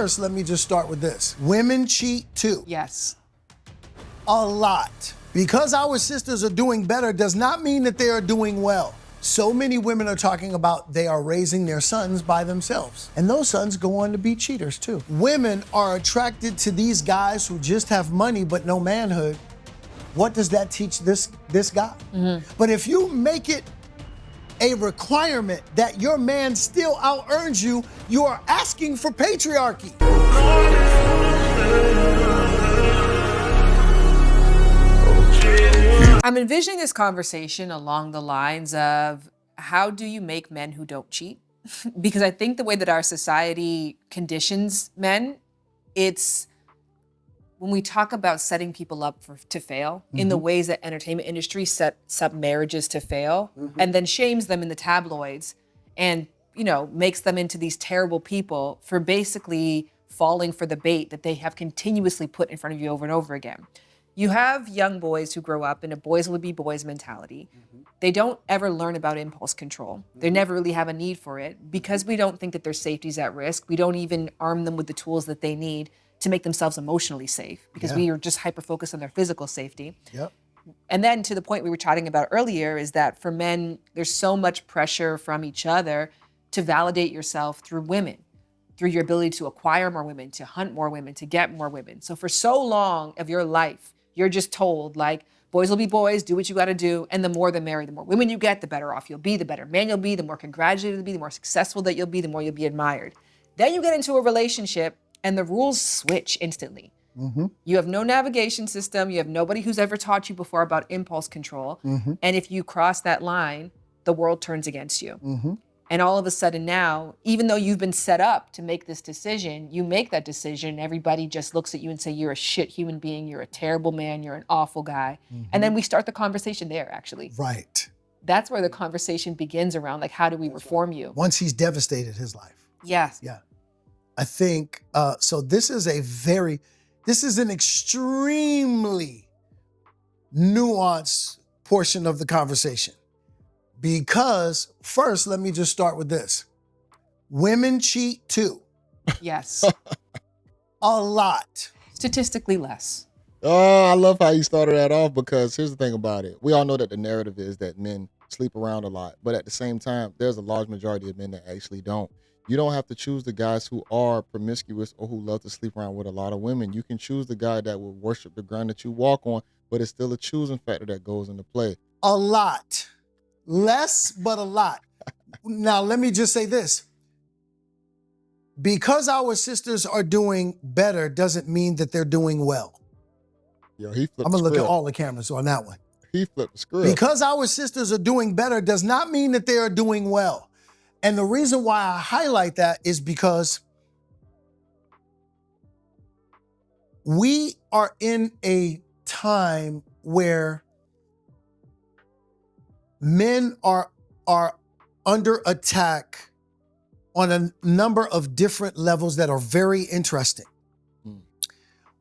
First, let me just start with this. Women cheat too. Yes. A lot. Because our sisters are doing better does not mean that they are doing well. So many women are talking about they are raising their sons by themselves. And those sons go on to be cheaters too. Women are attracted to these guys who just have money but no manhood. What does that teach this guy? But if you make it a requirement that your man still out-earns you, you are asking for patriarchy. I'm envisioning this conversation along the lines of how do you make men who don't cheat? Because I think the way that our society conditions men, it's when we talk about setting people up to fail in the ways that entertainment industry sets up marriages to fail and then shames them in the tabloids and, you know, makes them into these terrible people for basically falling for the bait that they have continuously put in front of you over and over again. You have young boys who grow up in a boys will be boys mentality. They don't ever learn about impulse control. They never really have a need for it because we don't think that their safety's at risk. We don't even arm them with the tools that they need to make themselves emotionally safe because we are just hyper-focused on their physical safety. And then to the point we were chatting about earlier is that for men, there's so much pressure from each other to validate yourself through women, through your ability to acquire more women, to hunt more women, to get more women. So for so long of your life, you're just told, like, boys will be boys, do what you gotta do, and the more the merrier. The more women you get, the better off you'll be, the better man you'll be, the more congratulated you'll be, the more successful that you'll be, the more you'll be admired. Then you get into a relationship and the rules switch instantly. You have no navigation system, you have nobody who's ever taught you before about impulse control, and if you cross that line, the world turns against you. And all of a sudden now, even though you've been set up to make this decision, you make that decision, everybody just looks at you and say, you're a shit human being, you're a terrible man, you're an awful guy. And then we start the conversation there, actually. Right. That's where the conversation begins around, like, how do we reform you? Once he's devastated his life. Yes. Yeah. I think, so this is an extremely nuanced portion of the conversation. Because first, let me just start with this. Women cheat too. Yes. A lot. Statistically less. Oh, I love how you started that off because here's the thing about it. We all know that the narrative is that men sleep around a lot, but at the same time, there's a large majority of men that actually don't. You don't have to choose the guys who are promiscuous or who love to sleep around with a lot of women. You can choose the guy that will worship the ground that you walk on, but it's still a choosing factor that goes into play. A lot. Less, but a lot. Now, let me just say this. Because our sisters are doing better doesn't mean that they're doing well. Yo, he flipped I'm going to look the at script. all the cameras on that one. He flipped the script. Because our sisters are doing better does not mean that they are doing well. And the reason why I highlight that is because we are in a time where men are under attack on a number of different levels that are very interesting.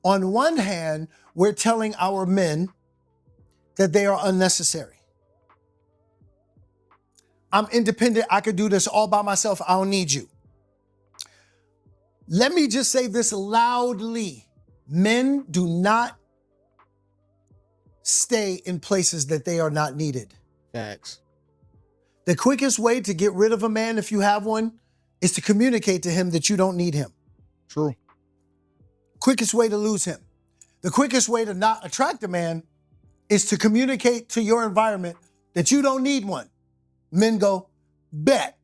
On one hand, we're telling our men that they are unnecessary. I'm independent, I could do this all by myself, I don't need you. Let me just say this loudly. Men do not stay in places that they are not needed. Facts. The quickest way to get rid of a man, if you have one, is to communicate to him that you don't need him. True. Quickest way to lose him. The quickest way to not attract a man is to communicate to your environment that you don't need one. Men go, bet.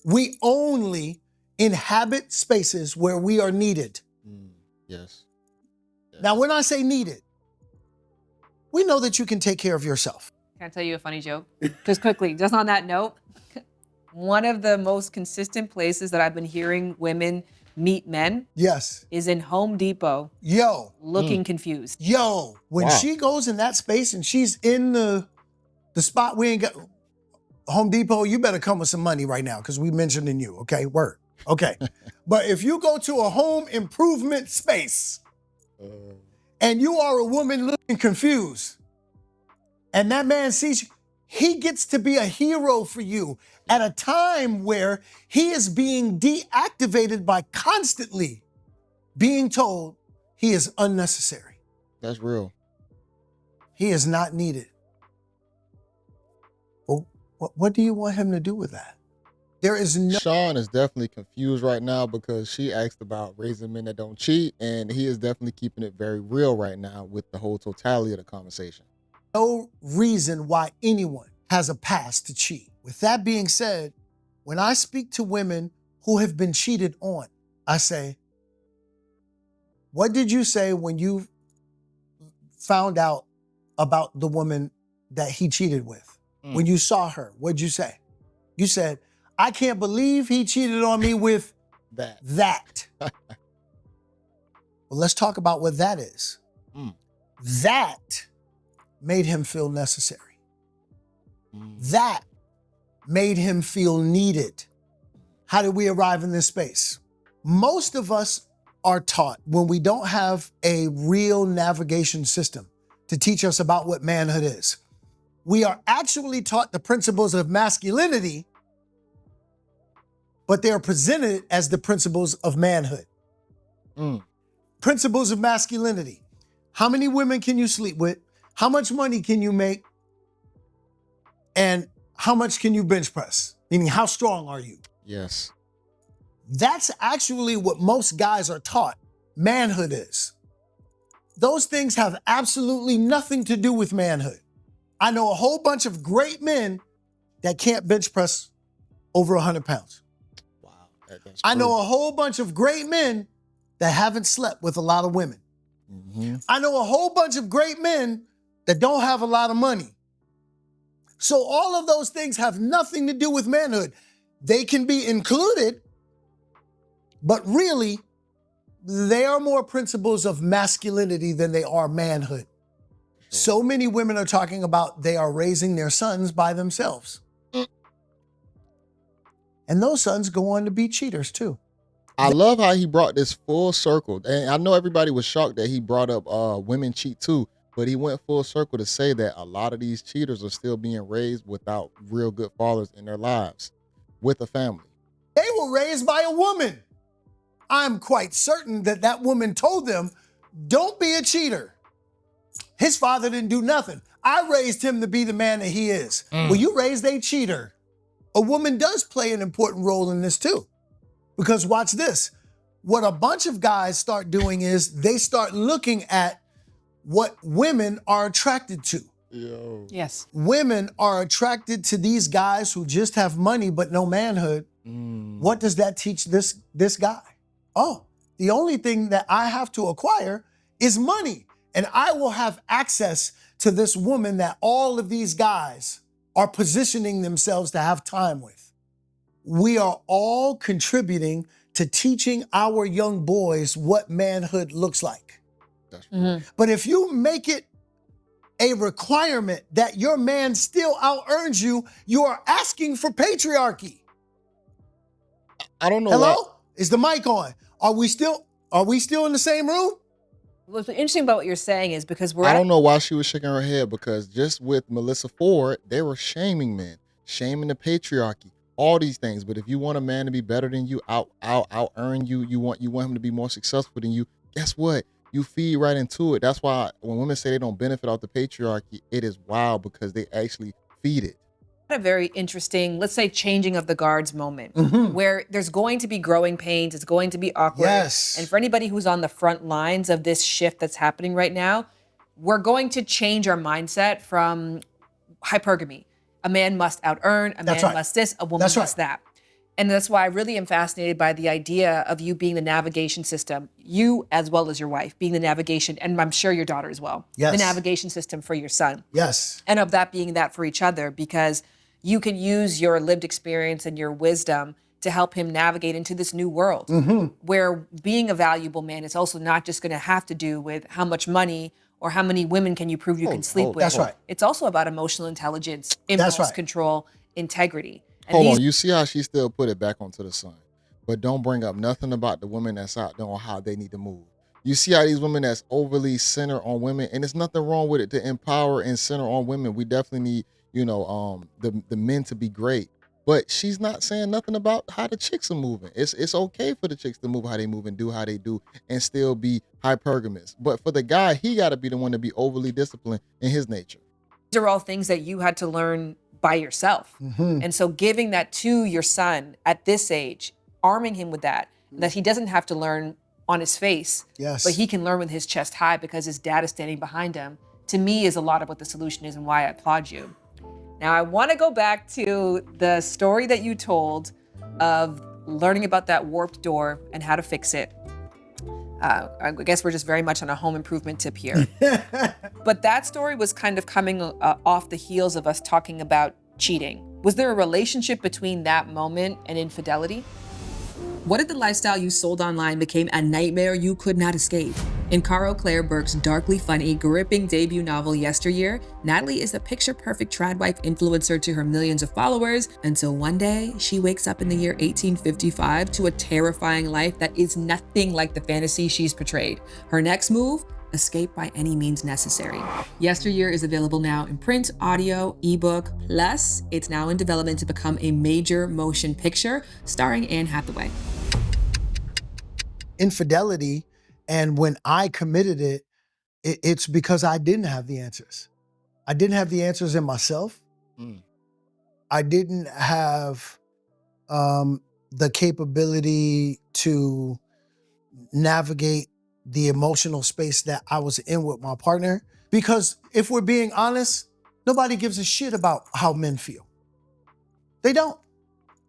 We only inhabit spaces where we are needed. Yes. Now, when I say needed, we know that you can take care of yourself. Can I tell you a funny joke? Just quickly, just on that note, one of the most consistent places that I've been hearing women meet men Yes. is in Home Depot Yo. looking confused. Yo. When Wow. she goes in that space and she's in the spot we ain't got, Home Depot, you better come with some money right now because we mentioning you, okay? Word. Okay. But if you go to a home improvement space and you are a woman looking confused and that man sees you, He gets to be a hero for you at a time where he is being deactivated by constantly being told he is unnecessary. That's real. He is not needed. Well, what do you want him to do with that? There is no... Sean is definitely confused right now because she asked about raising men that don't cheat, and he is definitely keeping it very real right now with the whole totality of the conversation. No reason why anyone has a past to cheat. With that being said, when I speak to women who have been cheated on, I say, what did you say when you found out about the woman that he cheated with? When you saw her, what'd you say? You said, I can't believe he cheated on me with that. Well, let's talk about what that is. That made him feel necessary. That made him feel needed. How did we arrive in this space? Most of us are taught when we don't have a real navigation system to teach us about what manhood is. We are actually taught the principles of masculinity, but they are presented as the principles of manhood. Principles of masculinity. How many women can you sleep with? How much money can you make? And how much can you bench press? Meaning, how strong are you? Yes. That's actually what most guys are taught manhood is. Those things have absolutely nothing to do with manhood. I know a whole bunch of great men that can't bench press over 100 pounds. Wow. That's I true. know a whole bunch of great men that haven't slept with a lot of women. I know a whole bunch of great men that don't have a lot of money. So all of those things have nothing to do with manhood. They can be included, but really, they are more principles of masculinity than they are manhood. So many women are talking about they are raising their sons by themselves. And those sons go on to be cheaters too. I love how he brought this full circle. And I know everybody was shocked that he brought up women cheat too, but he went full circle to say that a lot of these cheaters are still being raised without real good fathers in their lives, with a family. They were raised by a woman. I'm quite certain that that woman told them, don't be a cheater. His father didn't do nothing. I raised him to be the man that he is. Well, you raised a cheater. A woman does play an important role in this too. Because watch this. What a bunch of guys start doing is they start looking at what women are attracted to. Yes. Women are attracted to these guys who just have money but no manhood. What does that teach this guy? Oh, the only thing that I have to acquire is money. And I will have access to this woman that all of these guys are positioning themselves to have time with. We are all contributing to teaching our young boys what manhood looks like. But if you make it a requirement that your man still out-earns you, you are asking for patriarchy. I don't know. Hello? Is the mic on? Are we still in the same room? What's interesting about what you're saying is because I don't know why she was shaking her head, because just with Melissa Ford, they were shaming men, shaming the patriarchy, all these things. But if you want a man to be better than you, out earn you, you want him to be more successful than you, guess what? You feed right into it. That's why when women say they don't benefit off the patriarchy, it is wild because they actually feed it. A very interesting, let's say, changing of the guards moment where there's going to be growing pains. It's going to be awkward. Yes. And for anybody who's on the front lines of this shift that's happening right now, we're going to change our mindset from hypergamy. A man must out-earn, a man must this, a woman must that. And that's why I really am fascinated by the idea of you being the navigation system, you as well as your wife being the navigation, and I'm sure your daughter as well, the navigation system for your son. Yes. And of that being that for each other, because you can use your lived experience and your wisdom to help him navigate into this new world where being a valuable man is also not just going to have to do with how much money or how many women can you prove you can sleep with. That's right. It's also about emotional intelligence, impulse control, integrity. And Hold on, you see how she still put it back onto the son, but don't bring up nothing about the women that's out there on how they need to move. You see how these women that's overly center on women, and there's nothing wrong with it to empower and center on women. We definitely need, the men to be great. But she's not saying nothing about how the chicks are moving. It's okay for the chicks to move how they move and do how they do and still be hypergamous. But for the guy, he got to be the one to be overly disciplined in his nature. These are all things that you had to learn by yourself. And so giving that to your son at this age, arming him with that he doesn't have to learn on his face, but he can learn with his chest high because his dad is standing behind him, to me is a lot of what the solution is and why I applaud you. Now, I want to go back to the story that you told of learning about that warped door and how to fix it. I guess we're just very much on a home improvement tip here. But that story was kind of coming off the heels of us talking about cheating. Was there a relationship between that moment and infidelity? What if the lifestyle you sold online became a nightmare you could not escape? In Caro Claire Burke's darkly funny, gripping debut novel Yesteryear, Natalie is a picture-perfect trad wife influencer to her millions of followers until one day she wakes up in the year 1855 to a terrifying life that is nothing like the fantasy she's portrayed. Her next move? Escape by any means necessary. Yesteryear is available now in print, audio, ebook, plus it's now in development to become a major motion picture starring Anne Hathaway. Infidelity, and when I committed it's because I didn't have the answers. I didn't have the answers in myself. I didn't have the capability to navigate the emotional space that I was in with my partner. Because if we're being honest, nobody gives a shit about how men feel. They don't.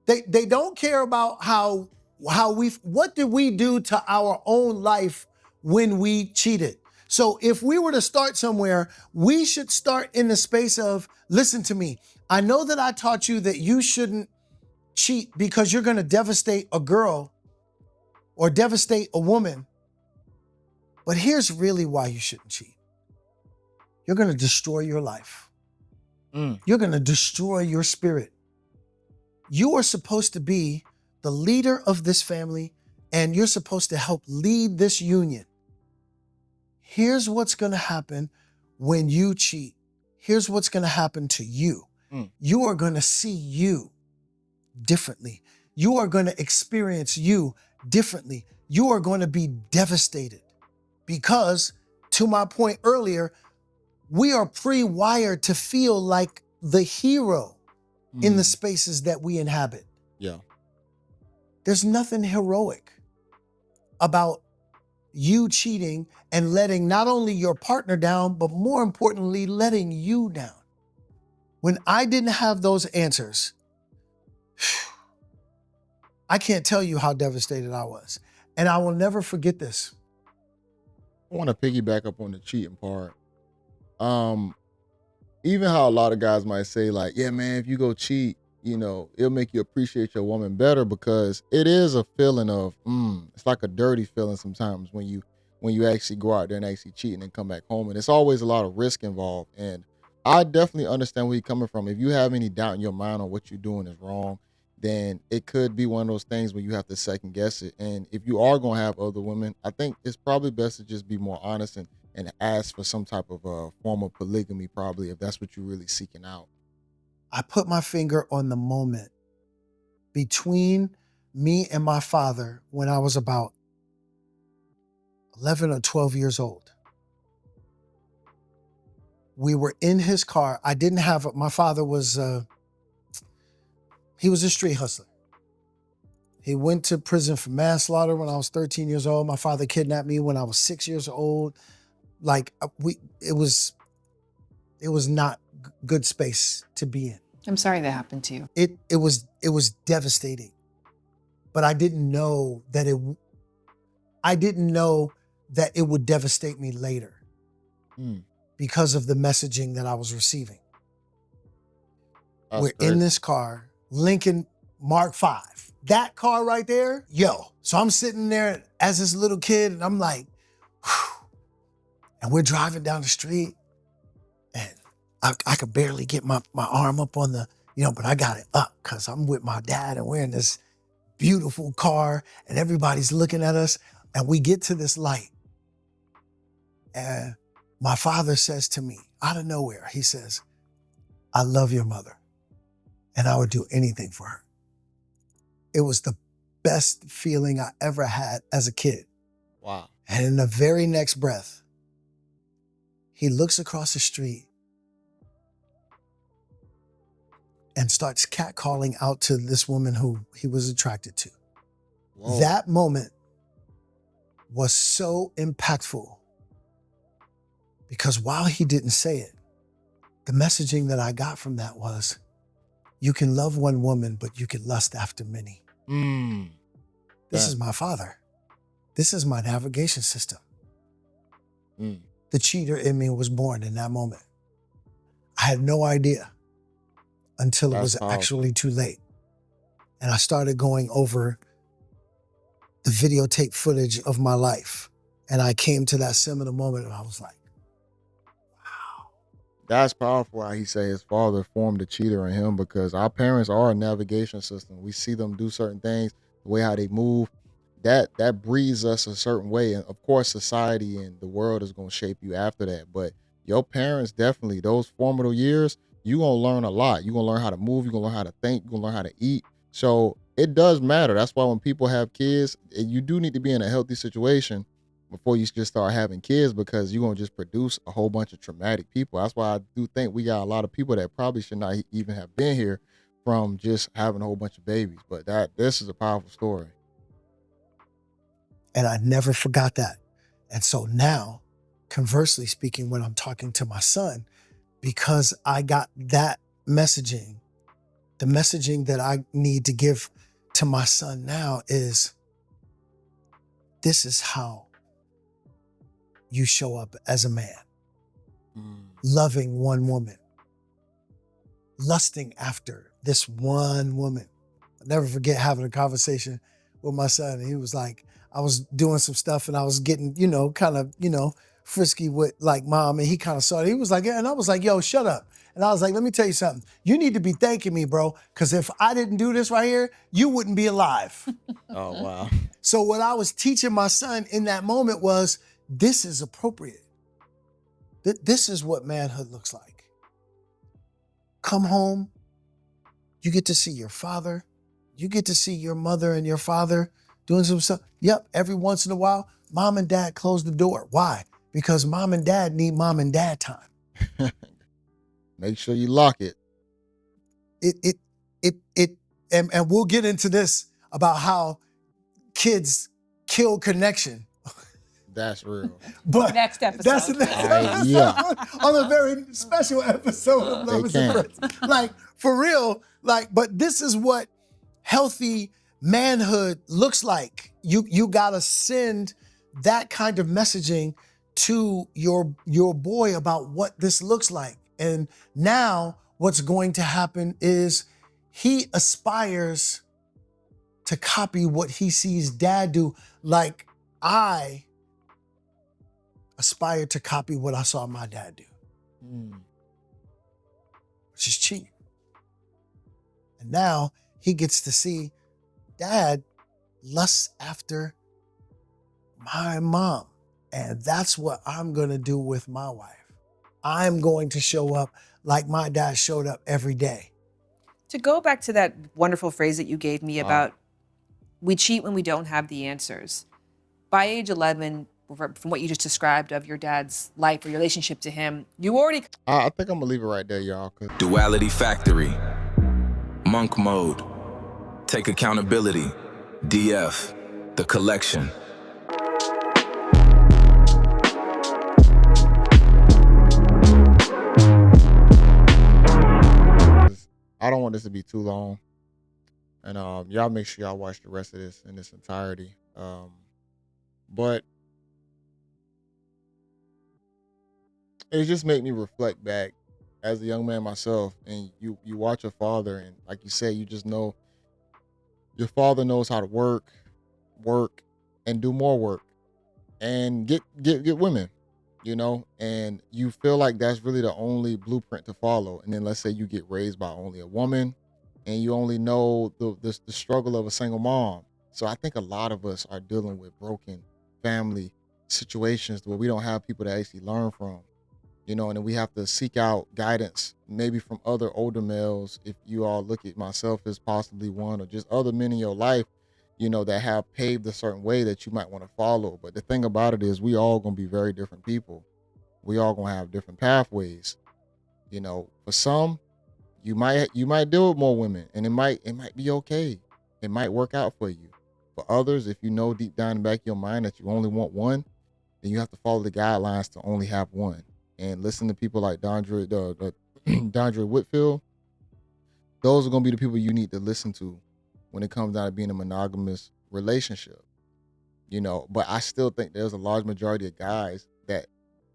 They don't care about what did we do to our own life when we cheated. So if we were to start somewhere, we should start in the space of, listen to me, I know that I taught you that you shouldn't cheat because you're gonna devastate a girl or devastate a woman. But here's really why you shouldn't cheat. You're gonna destroy your life. You're gonna destroy your spirit. You are supposed to be the leader of this family, and you're supposed to help lead this union. Here's what's gonna happen when you cheat. Here's what's gonna happen to you. You are gonna see you differently. You are gonna experience you differently. You are gonna be devastated because, to my point earlier, we are pre-wired to feel like the hero in the spaces that we inhabit. Yeah. There's nothing heroic about you cheating and letting not only your partner down, but more importantly, letting you down. When I didn't have those answers, I can't tell you how devastated I was. And I will never forget this. I want to piggyback up on the cheating part. Even how a lot of guys might say, like, yeah, man, if you go cheat, it'll make you appreciate your woman better, because it is a feeling of, it's like a dirty feeling sometimes when you actually go out there and actually cheat and then come back home. And it's always a lot of risk involved. And I definitely understand where you're coming from. If you have any doubt in your mind on what you're doing is wrong, then it could be one of those things where you have to second guess it. And if you are going to have other women, I think it's probably best to just be more honest and ask for some type of form of polygamy, probably, if that's what you're really seeking out. I put my finger on the moment between me and my father when I was about 11 or 12 years old. We were in his car. I didn't have, my father was, he was a street hustler. He went to prison for manslaughter when I was 13 years old. My father kidnapped me when I was 6 years old. Like, it was not good space to be in. I'm sorry that happened to you. It was devastating, but I didn't know that it would devastate me later because of the messaging that I was receiving. We're in this car, Lincoln Mark V. That car right there, So I'm sitting there as this little kid, and I'm like, whew. And we're driving down the street, and I could barely get my arm up on the, but I got it up because I'm with my dad and we're in this beautiful car and everybody's looking at us, and we get to this light. And my father says to me, out of nowhere, he says, I love your mother, and I would do anything for her. It was the best feeling I ever had as a kid. Wow. And in the very next breath, he looks across the street and starts catcalling out to this woman who he was attracted to. Whoa. That moment was so impactful because while he didn't say it, the messaging that I got from that was, you can love one woman, but you can lust after many. This is my father. This is my navigation system. The cheater in me was born in that moment. I had no idea until it was actually too late. And I started going over the videotape footage of my life. And I came to that seminal moment and I was like, wow. That's powerful how he say his father formed a cheater in him, because our parents are a navigation system. We see them do certain things, the way how they move. That breeds us a certain way. And of course, society and the world is going to shape you after that. But your parents, definitely, those formative years, you're going to learn a lot. You're going to learn how to move. You're going to learn how to think. You're going to learn how to eat. So it does matter. That's why when people have kids, you do need to be in a healthy situation before you just start having kids, because you're going to just produce a whole bunch of traumatic people. That's why I do think we got a lot of people that probably should not even have been here from just having a whole bunch of babies. But this is a powerful story. And I never forgot that. And so now, conversely speaking, when I'm talking to my son, because I got that messaging, the messaging that I need to give to my son now is, this is how you show up as a man. Loving one woman. Lusting after this one woman. I'll never forget having a conversation with my son. And he was like, I was doing some stuff and I was getting, kind of, frisky with like mom. And he kind of saw it. He was like, yeah. And I was like, yo, shut up. And I was like, let me tell you something. You need to be thanking me, bro. Because if I didn't do this right here, you wouldn't be alive. Oh, wow. So what I was teaching my son in that moment was, this is appropriate. This is what manhood looks like. Come home. You get to see your father. You get to see your mother and your father doing some stuff. Yep, every once in a while, mom and dad close the door. Why? Because mom and dad need mom and dad time. Make sure you lock it. And we'll get into this about how kids kill connection. That's real. But next episode. That's the next episode. Yeah. On a very special episode of Lovers and Friends. Like, for real, but this is what healthy manhood looks like. You gotta send that kind of messaging to your boy about what this looks like. And now what's going to happen is he aspires to copy what he sees dad do. Like I aspire to copy what I saw my dad do. Which is cheap. And now he gets to see dad lusts after my mom. And that's what I'm gonna do with my wife. I'm going to show up like my dad showed up every day. To go back to that wonderful phrase that you gave me about we cheat when we don't have the answers. By age 11, from what you just described of your dad's life or your relationship to him, you already... I think I'm gonna leave it right there, y'all. Duality Factory. Monk Mode. Take Accountability. DF. The Collection. I don't want this to be too long. And y'all make sure y'all watch the rest of this in its entirety. But it just made me reflect back as a young man myself. And you watch your father, and like you said, you just know your father knows how to work, and do more work, and get women, and you feel like that's really the only blueprint to follow. And then let's say you get raised by only a woman, and you only know the struggle of a single mom. So I think a lot of us are dealing with broken family situations where we don't have people to actually learn from. And then we have to seek out guidance maybe from other older males. If you all look at myself as possibly one, or just other men in your life, that have paved a certain way that you might want to follow. But the thing about it is we all going to be very different people. We all going to have different pathways. For some, you might deal with more women, and it might be okay. It might work out for you. For others, if you know deep down in the back of your mind that you only want one, then you have to follow the guidelines to only have one. And listen to people like Dondre, Dondre Whitfield. Those are gonna be the people you need to listen to when it comes down to being a monogamous relationship. But I still think there's a large majority of guys that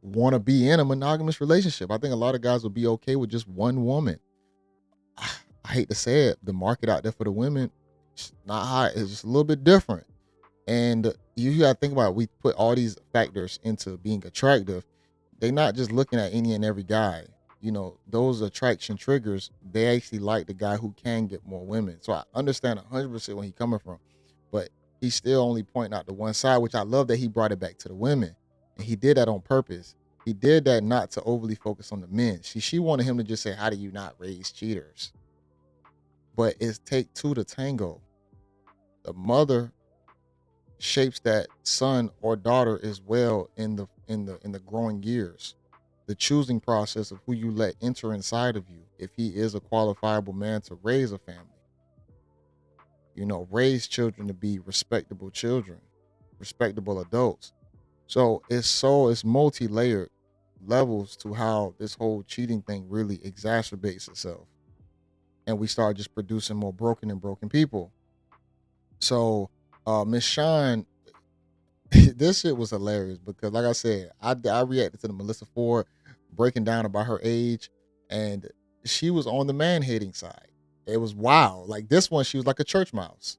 want to be in a monogamous relationship. I think a lot of guys will be okay with just one woman. I hate to say it, the market out there for the women, it's not high. It's just a little bit different. And you got to think about it. We put all these factors into being attractive. They're not just looking at any and every guy. Those attraction triggers, they actually like the guy who can get more women. So I understand 100% where he's coming from. But he's still only pointing out the one side, which I love that he brought it back to the women. And he did that on purpose. He did that not to overly focus on the men. She wanted him to just say, how do you not raise cheaters? But it's take two to tango. The mother shapes that son or daughter as well in the growing years. The choosing process of who you let enter inside of you, if he is a qualifiable man to raise a family. Raise children to be respectable children, respectable adults. So it's multi-layered levels to how this whole cheating thing really exacerbates itself. And we start just producing more broken people. So Miss Shine, this shit was hilarious because, like I said, I reacted to the Melissa Ford breaking down about her age, and she was on the man hating side. It was wild. Like this one, she was like a church mouse.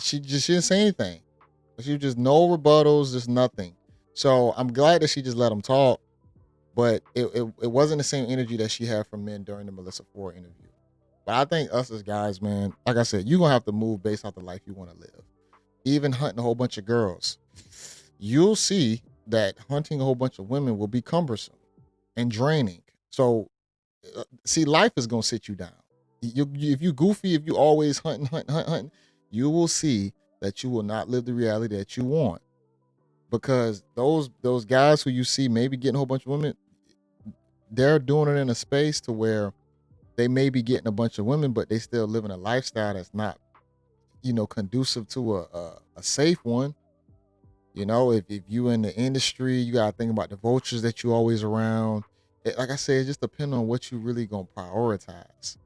She didn't say anything. She was just no rebuttals, just nothing. So I'm glad that she just let him talk, but it wasn't the same energy that she had from men during the Melissa Ford interview. But I think us as guys, man, like I said, you're gonna have to move based off the life you want to live. Even hunting a whole bunch of girls, you'll see that hunting a whole bunch of women will be cumbersome and draining. So, see, life is gonna sit you down. If you goofy, if you always hunting, you will see that you will not live the reality that you want. Because those guys who you see maybe getting a whole bunch of women, they're doing it in a space to where they may be getting a bunch of women, but they still living a lifestyle that's not, conducive to a safe one. If you in the industry, you gotta think about the vultures that you always around. Like I said, it just depends on what you really gonna prioritize.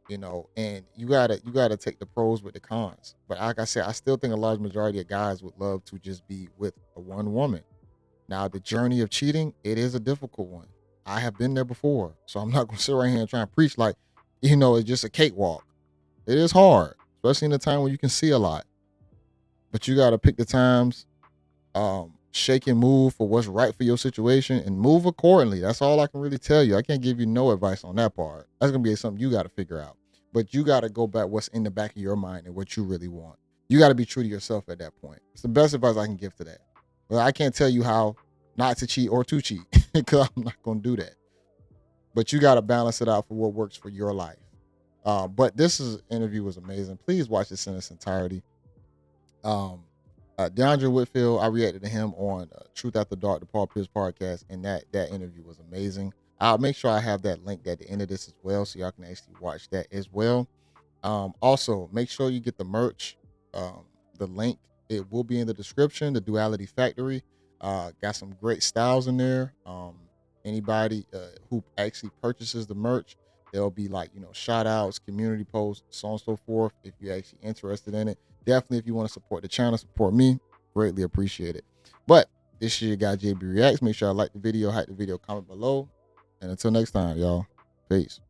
And you gotta take the pros with the cons. But like I said, I still think a large majority of guys would love to just be with a one woman. Now, the journey of cheating, it is a difficult one. I have been there before, so I'm not gonna sit right here and try and preach like, it's just a cakewalk. It is hard, especially in the time when you can see a lot. But you gotta pick the times, shake and move for what's right for your situation, and move accordingly. That's all I can really tell you. I can't give you no advice on that part. That's gonna be something you gotta figure out. But you gotta go back what's in the back of your mind and what you really want. You gotta be true to yourself at that point. It's the best advice I can give to that. Well, I can't tell you how not to cheat or to cheat because I'm not gonna do that. But you gotta balance it out for what works for your life. But this interview was amazing. Please watch this in its entirety. DeAndre Whitfield, I reacted to him on Truth After Dark, the Paul Pierce podcast, and that interview was amazing. I'll make sure I have that link at the end of this as well, so y'all can actually watch that as well. Also, make sure you get the merch. The link, it will be in the description. The Duality Factory got some great styles in there. Anybody who actually purchases the merch, there'll be shout outs, community posts, so on and so forth. If you're actually interested in it, definitely if you want to support the channel, support me, greatly appreciate it. But this is your guy JayBReacts. Make sure I like the video, hype the video, comment below, and until next time, y'all, peace.